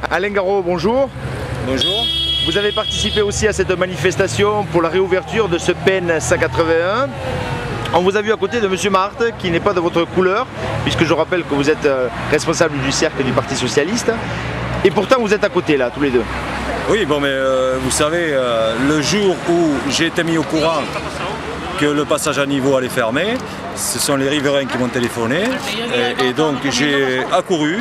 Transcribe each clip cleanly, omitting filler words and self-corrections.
Alain Garot, bonjour. Bonjour. Vous avez participé aussi à cette manifestation pour la réouverture de ce PN 181. On vous a vu à côté de M. Marthe, qui n'est pas de votre couleur, puisque je rappelle que vous êtes responsable du cercle du Parti Socialiste. Et pourtant, vous êtes à côté, là, tous les deux. Oui, bon, mais vous savez, le jour où j'ai été mis au courant que le passage à niveau allait fermer, ce sont les riverains qui m'ont téléphoné. Et donc, j'ai accouru.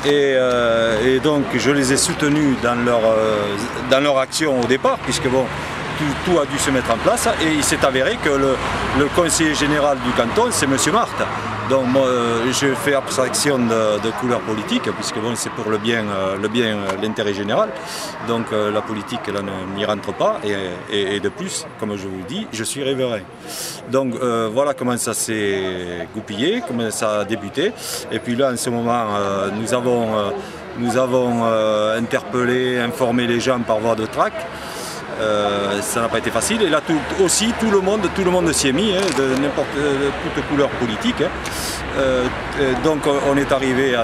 Et donc je les ai soutenus dans leur action au départ, puisque bon, tout a dû se mettre en place, et il s'est avéré que le conseiller général du canton, c'est M. Marthe. Donc moi, je fais abstraction de couleur politique, puisque bon, c'est pour le bien, l'intérêt général. Donc la politique là n'y rentre pas, et de plus, comme je vous le dis, je suis riverain. Donc voilà comment ça s'est goupillé, comment ça a débuté. Et puis là, en ce moment, nous avons interpellé, informé les gens par voie de tract. Ça n'a pas été facile, et là tout le monde s'y est mis, hein, de toute couleur politique. Donc on est arrivé à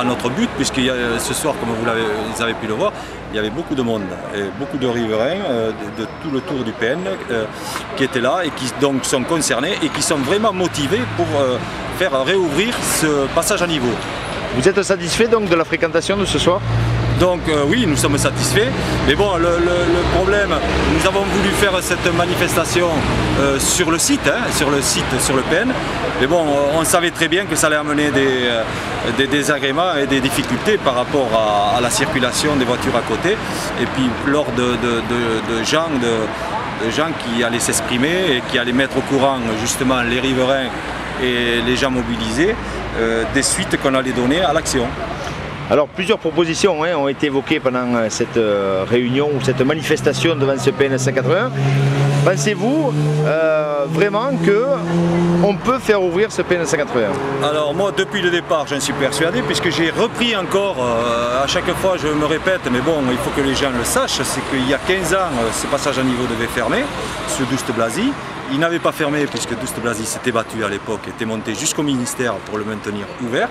notre but, puisque ce soir, comme vous avez pu le voir, il y avait beaucoup de monde, et beaucoup de riverains de tout le tour du PN qui étaient là et qui donc sont concernés et qui sont vraiment motivés pour faire réouvrir ce passage à niveau. Vous êtes satisfait donc de la fréquentation de ce soir ? Donc oui, nous sommes satisfaits, mais bon, le problème, nous avons voulu faire cette manifestation sur le site, sur le PN, mais bon, on savait très bien que ça allait amener des désagréments et des difficultés par rapport à la circulation des voitures à côté, et puis lors de gens qui allaient s'exprimer et qui allaient mettre au courant justement les riverains et les gens mobilisés des suites qu'on allait donner à l'action. Alors plusieurs propositions ont été évoquées pendant cette réunion ou cette manifestation devant ce PN 181. Pensez-vous vraiment qu'on peut faire ouvrir ce PN 181 ? Alors moi, depuis le départ, j'en suis persuadé, puisque j'ai repris encore, à chaque fois je me répète, mais bon, il faut que les gens le sachent, c'est qu'il y a 15 ans, ce passage à niveau devait fermer sur Douste-Blazy. Il n'avait pas fermé, puisque Douste-Blazy s'était battu à l'époque, était monté jusqu'au ministère pour le maintenir ouvert,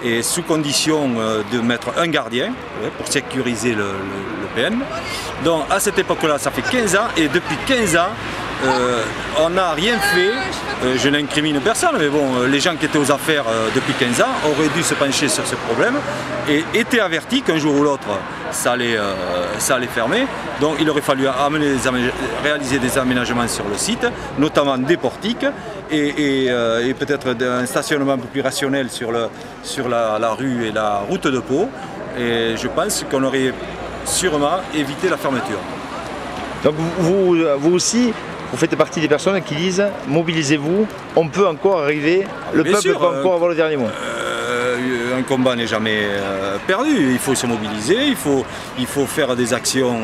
et sous condition de mettre un gardien pour sécuriser le PN. Donc à cette époque-là, ça fait 15 ans, et depuis 15 ans, on n'a rien fait. Je n'incrimine personne, mais bon, les gens qui étaient aux affaires depuis 15 ans auraient dû se pencher sur ce problème et étaient avertis qu'un jour ou l'autre ça allait fermer. Donc il aurait fallu réaliser des aménagements sur le site, notamment des portiques et peut-être un stationnement un peu plus rationnel sur la rue et la route de Pau. Et je pense qu'on aurait sûrement évité la fermeture. Donc vous aussi, vous faites partie des personnes qui disent mobilisez-vous, on peut encore arriver, le peuple peut encore avoir le dernier mot. Un combat n'est jamais perdu, il faut se mobiliser, il faut faire des actions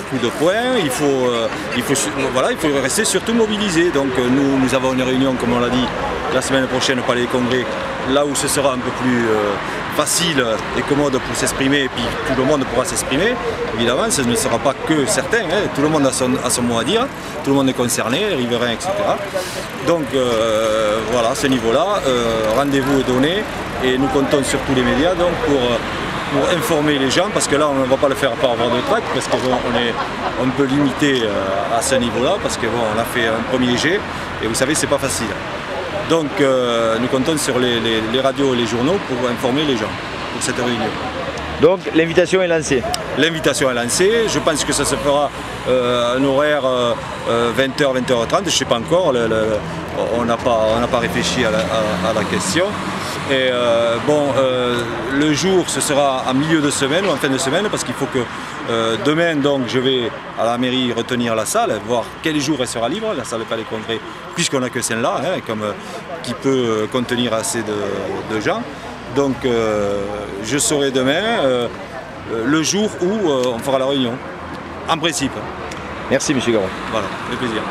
coup de poing, il faut rester surtout mobilisé. Donc nous avons une réunion, comme on l'a dit, la semaine prochaine au Palais des Congrès, là où ce sera un peu plus facile et commode pour s'exprimer, et puis tout le monde pourra s'exprimer. Évidemment, ce ne sera pas que certains, tout le monde a son mot à dire, tout le monde est concerné, les riverains, etc. Donc voilà, à ce niveau-là, rendez-vous est donné, et nous comptons sur tous les médias donc, pour informer les gens, parce que là on ne va pas le faire par voie de tract, parce qu'on est un peu limité à ce niveau-là, parce qu'on a fait un premier jet, et vous savez, c'est pas facile. Donc nous comptons sur les radios et les journaux pour informer les gens pour cette réunion. Donc l'invitation est lancée. L'invitation est lancée, je pense que ça se fera un horaire 20h, 20h30, je ne sais pas encore, on n'a pas réfléchi à la question. Et le jour ce sera en milieu de semaine ou en fin de semaine, parce qu'il faut que demain donc je vais à la mairie retenir la salle, voir quel jour elle sera libre, la salle du Palais des Congrès, puisqu'on n'a que celle-là, qui peut contenir assez de gens. Donc je saurai demain le jour où on fera la réunion, en principe. Merci M. Garot. Voilà, avec plaisir.